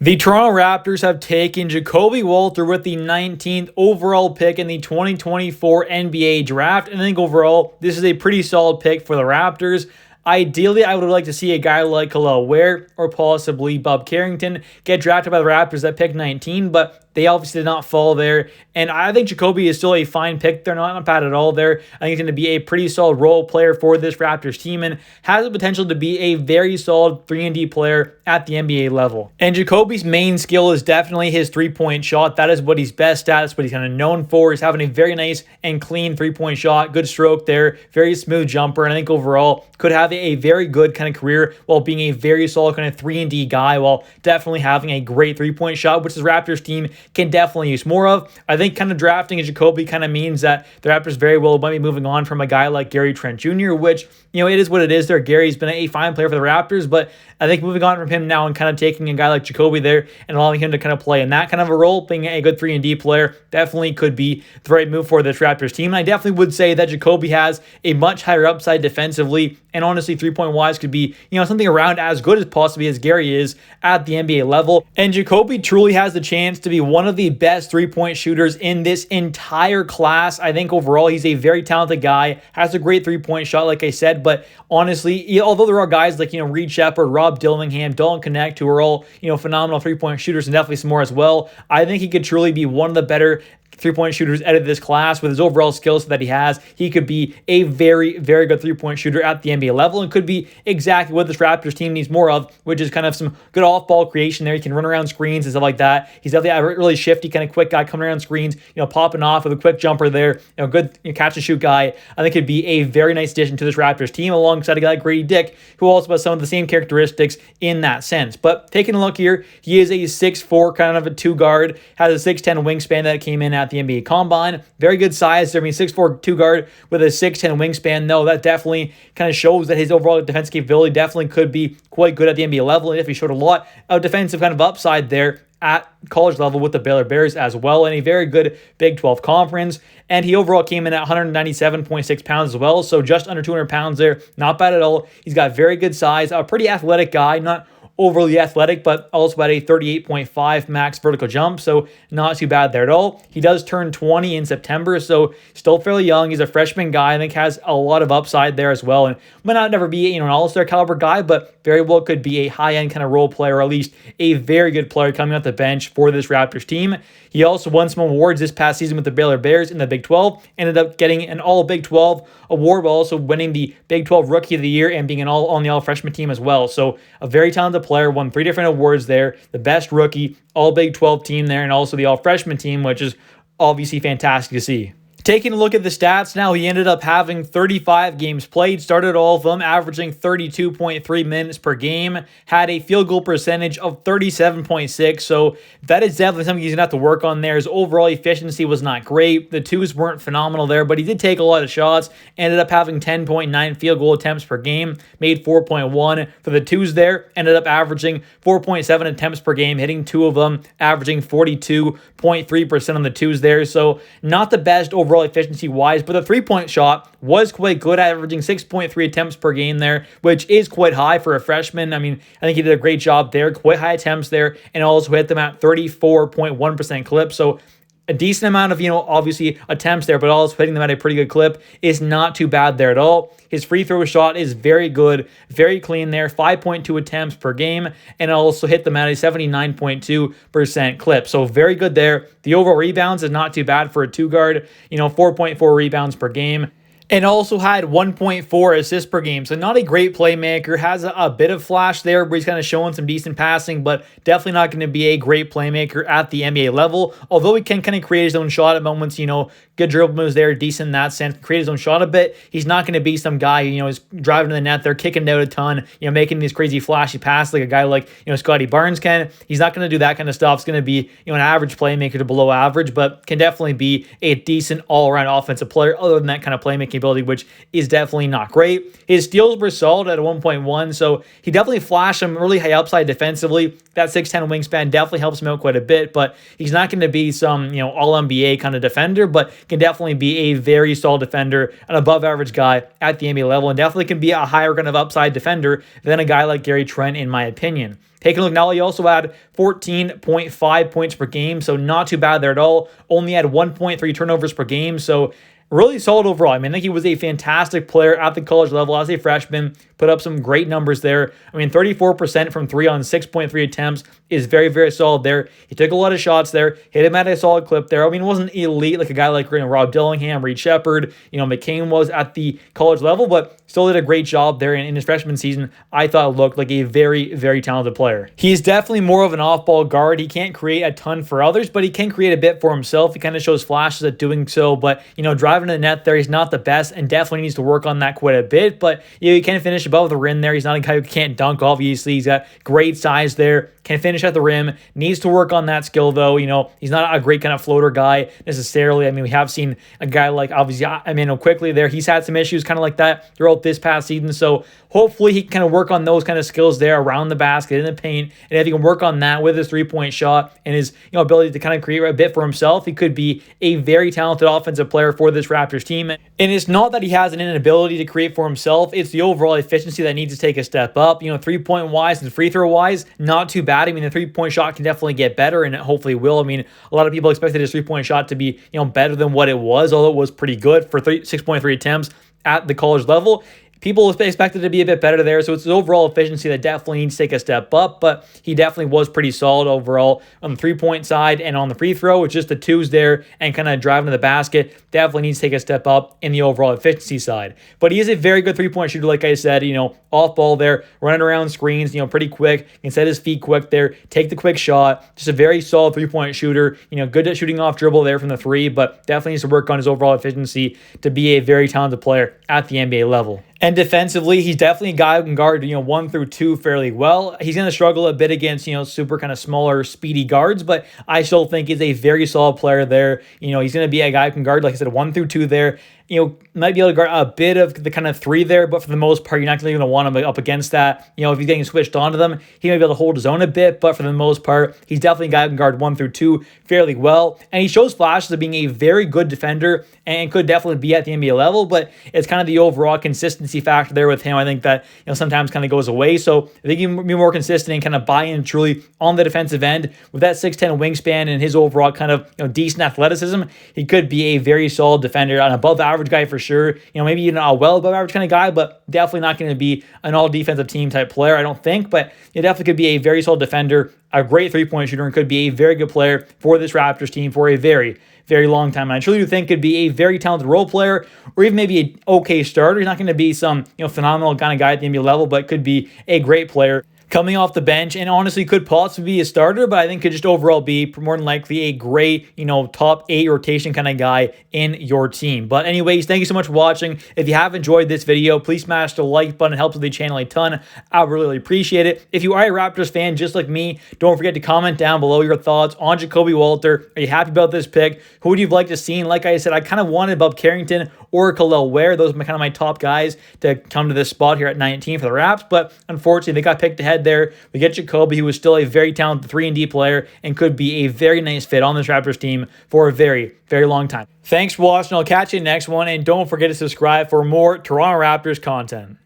The Toronto Raptors have taken Jacoby Walter with the 19th overall pick in the 2024 NBA draft. And I think overall, this is a pretty solid pick for the Raptors. Ideally, I would like to see a guy like Khalil Ware or possibly Bob Carrington get drafted by the Raptors at pick 19, but they obviously did not fall there. And I think Jacoby is still a fine pick. They're not bad at all there. I think he's going to be a pretty solid role player for this Raptors team and has the potential to be a very solid 3-and-D player at the NBA level. And Jacoby's main skill is definitely his three-point shot. That is what he's best at. That's what he's kind of known for. He's having a very nice and clean three-point shot. Good stroke there. Very smooth jumper. And I think overall could have a very good kind of career while being a very solid kind of 3-and-D guy while definitely having a great three-point shot, which the Raptors team can definitely use more of. I think kind of drafting a Jacoby kind of means that the Raptors very well might be moving on from a guy like Gary Trent Jr., which, you know, it is what it is there. Gary's been a fine player for the Raptors, but I think moving on from him now and kind of taking a guy like Jacoby there and allowing him to kind of play in that kind of a role, being a good 3-and-D player, definitely could be the right move for this Raptors team. And I definitely would say that Jacoby has a much higher upside defensively, and honestly, three-point wise could be, you know, something around as good as possibly as Gary is at the NBA level. And Jacoby truly has the chance to be one of the best three-point shooters in this entire class. I think overall he's a very talented guy, has a great three-point shot, like I said, but honestly, although there are guys like, you know, Reed Shepard, Rob Dillingham, Dalton Connect, who are all, you know, phenomenal three-point shooters and definitely some more as well, I think he could truly be one of the better three-point shooters out of this class. With his overall skills that he has, he could be a very, very good three-point shooter at the NBA level and could be exactly what this Raptors team needs more of, which is kind of some good off-ball creation there. He can run around screens and stuff like that. He's definitely a really shifty, kind of quick guy coming around screens, you know, popping off with a quick jumper there, you know, good catch-and-shoot guy. I think it'd be a very nice addition to this Raptors team alongside a guy like Grady Dick, who also has some of the same characteristics in that sense. But taking a look here, he is a 6'4", kind of a two-guard, has a 6'10" wingspan that came in at the NBA Combine. Very good size. I mean, 6'4" two-guard with a 6'10" wingspan. No, that definitely kind of shows that his overall defense capability definitely could be quite good at the NBA level. And if he showed a lot of defensive kind of upside there at college level with the Baylor Bears as well, and a very good Big 12 conference. And he overall came in at 197.6 pounds as well, so just under 200 pounds there. Not bad at all. He's got very good size, a pretty athletic guy, not overly athletic, but also at a 38.5 max vertical jump, so not too bad there at all. He does turn 20 in September, so still fairly young. He's a freshman guy. I think has a lot of upside there as well, and might not never be, you know, an all-star caliber guy, but very well could be a high-end kind of role player, or at least a very good player coming off the bench for this Raptors team. He also won some awards this past season with the Baylor Bears in the Big 12, ended up getting an All Big 12 award while also winning the Big 12 Rookie of the Year and being on the All-Freshman team as well. So a very talented player, won 3 different awards there, the best rookie, All Big 12 team there, and also the All-Freshman team, which is obviously fantastic to see. Taking a look at the stats now, he ended up having 35 games played, started all of them, averaging 32.3 minutes per game, had a field goal percentage of 37.6, so that is definitely something he's going to have to work on there. His overall efficiency was not great. The twos weren't phenomenal there, but he did take a lot of shots, ended up having 10.9 field goal attempts per game, made 4.1 for the twos there, ended up averaging 4.7 attempts per game, hitting 2 of them, averaging 42.3% on the twos there, so not the best overall efficiency wise, but the three-point shot was quite good, averaging 6.3 attempts per game there, which is quite high for a freshman. I mean, I think he did a great job there, quite high attempts there, and also hit them at 34.1% clip. So a decent amount of, you know, obviously attempts there, but also hitting them at a pretty good clip is not too bad there at all. His free throw shot is very good, very clean there, 5.2 attempts per game, and also hit them at a 79.2% clip. So very good there. The overall rebounds is not too bad for a two-guard, you know, 4.4 rebounds per game. And also had 1.4 assists per game. So not a great playmaker. Has a bit of flash there where he's kind of showing some decent passing, but definitely not going to be a great playmaker at the NBA level. Although he can kind of create his own shot at moments, you know, good dribble moves there, decent in that sense, create his own shot a bit. He's not going to be some guy, you know, is driving to the net there, kicking it out a ton, you know, making these crazy flashy passes like a guy like, you know, Scotty Barnes can. He's not going to do that kind of stuff. It's going to be, you know, an average playmaker to below average, but can definitely be a decent all-around offensive player other than that kind of playmaking ability, which is definitely not great. His steals were solid at 1.1, so he definitely flashed some really high upside defensively. That 6'10 wingspan definitely helps him out quite a bit, but he's not going to be some, all NBA kind of defender, but can definitely be a very solid defender, an above average guy at the NBA level, and definitely can be a higher kind of upside defender than a guy like Gary Trent, in my opinion. Taking a look now, he also had 14.5 points per game, so not too bad there at all. Only had 1.3 turnovers per game, so really solid overall. I mean, I think he was a fantastic player at the college level as a freshman, put up some great numbers there. I mean, 34% from three on 6.3 attempts is very, very solid there. He took a lot of shots there, hit him at a solid clip there. I mean, it wasn't elite like a guy like Rob Dillingham, Reed Shepherd, McCain was at the college level, but still did a great job there in his freshman season. I thought looked like a very, very talented player. He's definitely more of an off-ball guard. He can't create a ton for others, but he can create a bit for himself. He kind of shows flashes at doing so, but, driving to the net there, he's not the best and definitely needs to work on that quite a bit, but he can finish above the rim there. He's not a guy who can't dunk, obviously. He's got great size there, can finish at the rim, needs to work on that skill, though. He's not a great kind of floater guy necessarily. I mean, we have seen a guy like, obviously, quickly there. He's had some issues kind of like that throughout this past season, so hopefully he can kind of work on those kind of skills there around the basket, in the paint, and if he can work on that with his three-point shot and his ability to kind of create a bit for himself, he could be a very talented offensive player for this Raptors team. And it's not that he has an inability to create for himself, it's the overall efficiency that needs to take a step up. Three-point wise and free throw wise, not too bad. I mean, the three-point shot can definitely get better, and it hopefully will. I mean, a lot of people expected his three-point shot to be better than what it was, although it was pretty good for 6.3 attempts at the college level. People expected to be a bit better there, so it's his overall efficiency that definitely needs to take a step up, but he definitely was pretty solid overall on the three-point side and on the free throw, with just the twos there and kind of driving to the basket. Definitely needs to take a step up in the overall efficiency side. But he is a very good three-point shooter, like I said, off ball there, running around screens, pretty quick, can set his feet quick there, take the quick shot, just a very solid three-point shooter, good at shooting off dribble there from the three, but definitely needs to work on his overall efficiency to be a very talented player at the NBA level. And defensively, he's definitely a guy who can guard, 1 through 2 fairly well. He's going to struggle a bit against, super kind of smaller, speedy guards, but I still think he's a very solid player there. He's going to be a guy who can guard, like I said, 1 through 2 there. Might be able to guard a bit of the kind of 3 there, but for the most part, you're not really going to want him up against that. If he's getting switched onto them, he might be able to hold his own a bit, but for the most part, he's definitely a guy who can guard 1 through 2 fairly well. And he shows flashes of being a very good defender and could definitely be at the NBA level, but it's kind of the overall consistency factor there with him. I think that, sometimes kind of goes away. So I think he can be more consistent and kind of buy in truly on the defensive end with that 6'10 wingspan and his overall kind of, decent athleticism. He could be a very solid defender, an above average guy for sure. Maybe even a well above average kind of guy, but definitely not going to be an all defensive team type player, I don't think. But he definitely could be a very solid defender, a great three-point shooter, and could be a very good player for this Raptors team for a very, very long time. And I truly do think could be a very talented role player, or even maybe an okay starter. He's not going to be some phenomenal kind of guy at the NBA level, but could be a great player coming off the bench, and honestly could possibly be a starter, but I think could just overall be more than likely a great, top 8 rotation kind of guy in your team. But anyways, thank you so much for watching. If you have enjoyed this video, please smash the like button. It helps with the channel a ton. I would really appreciate it. If you are a Raptors fan just like me, don't forget to comment down below your thoughts on Jacoby Walter. Are you happy about this pick? Who would you like to see? And like I said, I kind of wanted Bob Carrington or Khalil Ware. Those are kind of my top guys to come to this spot here at 19 for the Raps, but unfortunately they got picked ahead there. We get Jacoby, who is still a very talented 3-and-D player and could be a very nice fit on this Raptors team for a very, very long time. Thanks for watching. I'll catch you in the next one, and don't forget to subscribe for more Toronto Raptors content.